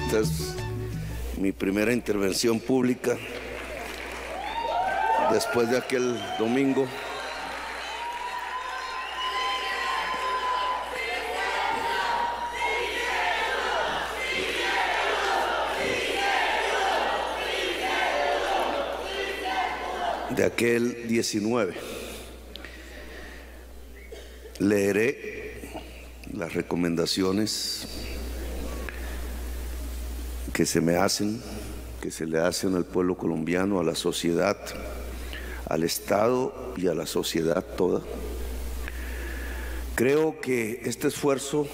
Esta es mi primera intervención pública después de aquel domingo. De aquel 19. Leeré las recomendaciones que se me hacen, que se le hacen al pueblo colombiano, a la sociedad, al Estado y a la sociedad toda. Creo que este esfuerzo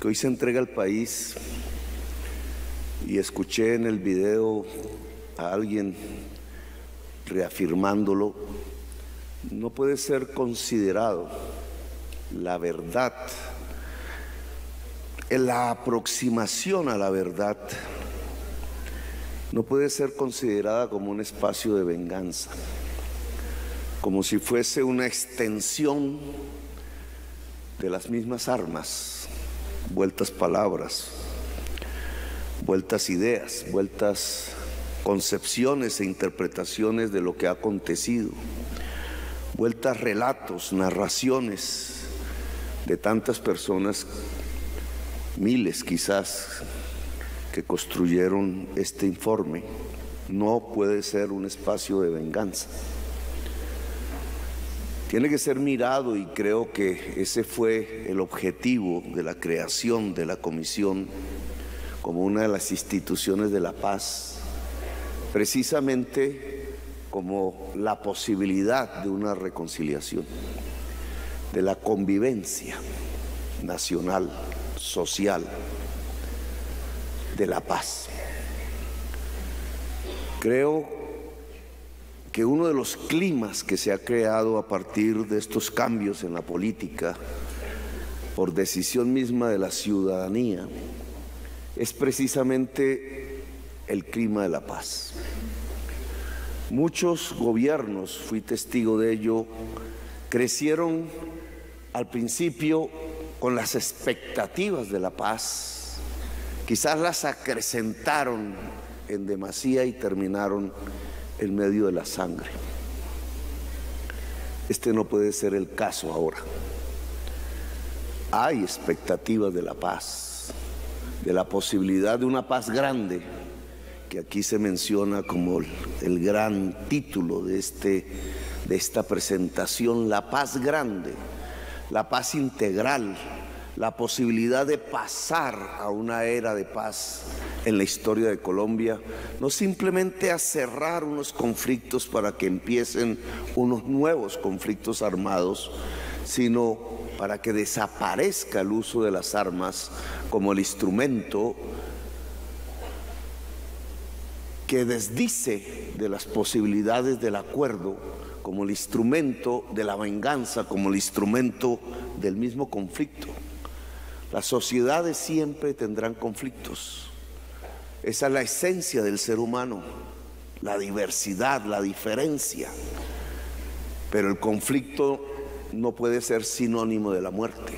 que hoy se entrega al país, y escuché en el video a alguien reafirmándolo, no puede ser considerado la verdad, la aproximación a la verdad no puede ser considerada como un espacio de venganza, como si fuese una extensión de las mismas armas, vueltas palabras, vueltas ideas, vueltas concepciones e interpretaciones de lo que ha acontecido, vueltas relatos, narraciones de tantas personas, miles quizás, que construyeron este informe. No puede ser un espacio de venganza. Tiene que ser mirado, y creo que ese fue el objetivo de la creación de la comisión como una de las instituciones de la paz, precisamente como la posibilidad de una reconciliación, de la convivencia nacional, social, de la paz. Creo que uno de los climas que se ha creado a partir de estos cambios en la política, por decisión misma de la ciudadanía, es precisamente el clima de la paz. Muchos gobiernos, fui testigo de ello, crecieron al principio con las expectativas de la paz, quizás las acrecentaron en demasía y terminaron en medio de la sangre. Este no puede ser el caso ahora. Hay expectativas de la paz, de la posibilidad de una paz grande, que aquí se menciona como el gran título de esta presentación: la paz grande, la paz integral, la posibilidad de pasar a una era de paz en la historia de Colombia, no simplemente a cerrar unos conflictos para que empiecen unos nuevos conflictos armados, sino para que desaparezca el uso de las armas como el instrumento que desdice de las posibilidades del acuerdo, como el instrumento de la venganza, como el instrumento del mismo conflicto. Las sociedades siempre tendrán conflictos. Esa es la esencia del ser humano, la diversidad, la diferencia. Pero el conflicto no puede ser sinónimo de la muerte.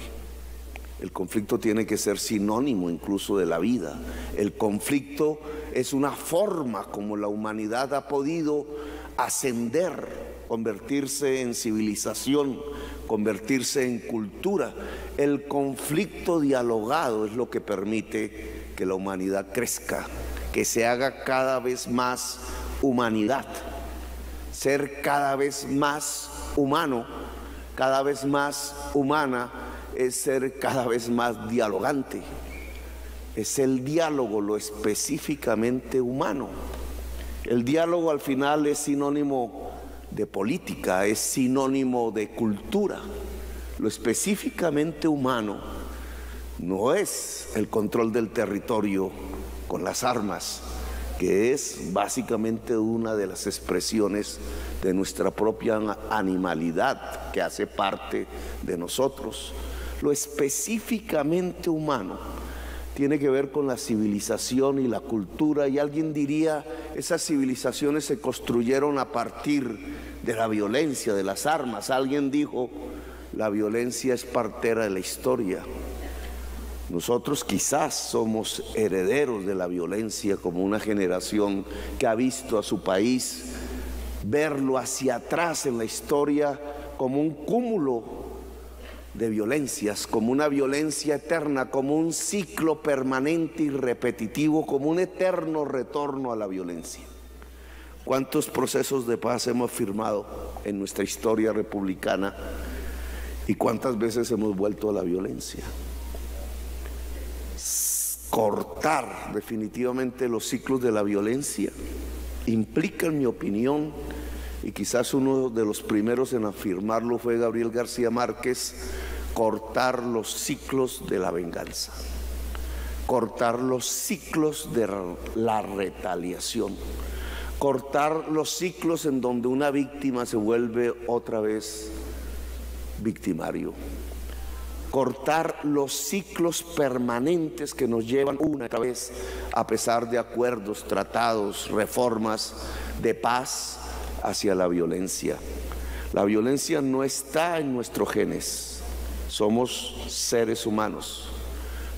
El conflicto tiene que ser sinónimo incluso de la vida. El conflicto es una forma como la humanidad ha podido ascender, convertirse en civilización, convertirse en cultura. El conflicto dialogado es lo que permite que la humanidad crezca, que se haga cada vez más humanidad. Ser cada vez más humano, cada vez más humana, es ser cada vez más dialogante. Es el diálogo lo específicamente humano. El diálogo al final es sinónimo de política, es sinónimo de cultura. Lo específicamente humano no es el control del territorio con las armas, que es básicamente una de las expresiones de nuestra propia animalidad que hace parte de nosotros. Lo específicamente humano tiene que ver con la civilización y la cultura, y alguien diría, esas civilizaciones se construyeron a partir de la violencia, de las armas. Alguien dijo, la violencia es partera de la historia. Nosotros quizás somos herederos de la violencia, como una generación que ha visto a su país verlo hacia atrás en la historia como un cúmulo de violencias, como una violencia eterna, como un ciclo permanente y repetitivo, como un eterno retorno a la violencia. ¿Cuántos procesos de paz hemos firmado en nuestra historia republicana y cuántas veces hemos vuelto a la violencia? Cortar definitivamente los ciclos de la violencia implica, en mi opinión, y quizás uno de los primeros en afirmarlo fue Gabriel García Márquez, cortar los ciclos de la venganza, cortar los ciclos de la retaliación, cortar los ciclos en donde una víctima se vuelve otra vez victimario, cortar los ciclos permanentes que nos llevan una y otra vez, a pesar de acuerdos, tratados, reformas de paz, hacia la violencia. La violencia no está en nuestros genes, somos seres humanos.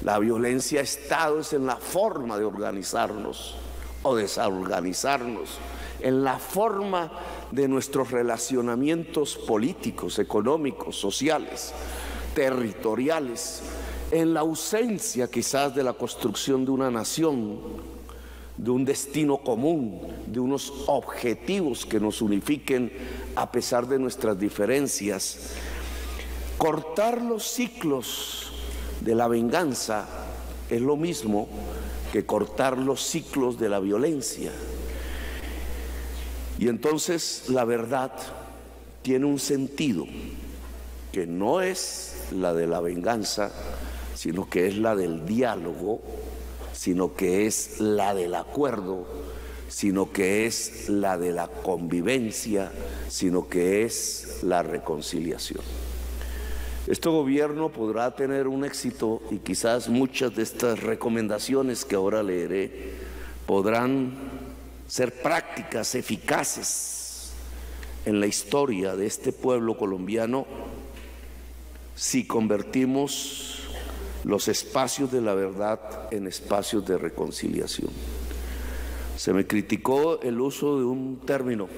La violencia ha estado es en la forma de organizarnos o desorganizarnos, en la forma de nuestros relacionamientos políticos, económicos, sociales, territoriales, en la ausencia quizás de la construcción de una nación, de un destino común, de unos objetivos que nos unifiquen a pesar de nuestras diferencias. Cortar los ciclos de la venganza es lo mismo que cortar los ciclos de la violencia. Y entonces la verdad tiene un sentido que no es la de la venganza, sino que es la del diálogo, sino que es la del acuerdo, sino que es la de la convivencia, sino que es la reconciliación. Este gobierno podrá tener un éxito y quizás muchas de estas recomendaciones que ahora leeré podrán ser prácticas, eficaces en la historia de este pueblo colombiano si convertimos los espacios de la verdad en espacios de reconciliación. Se me criticó el uso de un término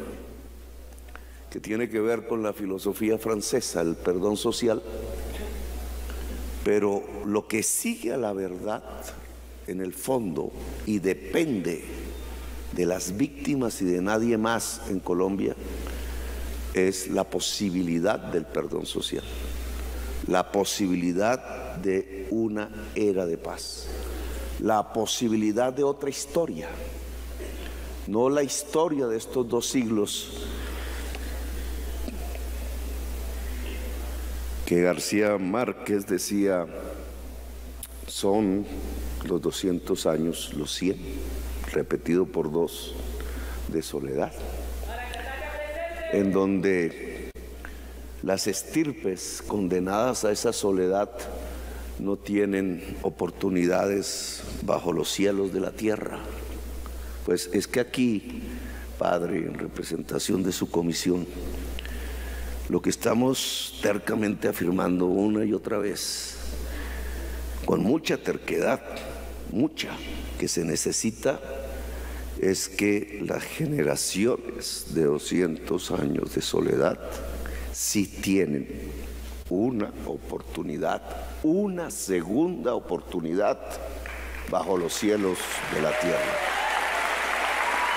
que tiene que ver con la filosofía francesa, el perdón social, pero lo que sigue a la verdad en el fondo y depende de las víctimas y de nadie más en Colombia es la posibilidad del perdón social, la posibilidad de una era de paz, la posibilidad de otra historia, no la historia de estos 2 siglos que García Márquez decía son los 200 años, los 100, repetido por 2, de soledad, en donde las estirpes condenadas a esa soledad no tienen oportunidades bajo los cielos de la tierra. Pues es que aquí, Padre, en representación de su comisión, lo que estamos tercamente afirmando una y otra vez, con mucha terquedad, mucha, que se necesita, es que las generaciones de 200 años de soledad sí tienen una oportunidad, una segunda oportunidad bajo los cielos de la tierra.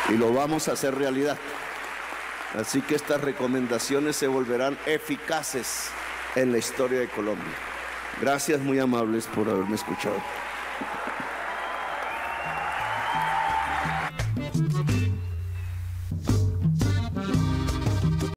Y lo vamos a hacer realidad. Así que estas recomendaciones se volverán eficaces en la historia de Colombia. Gracias, muy amables, por haberme escuchado.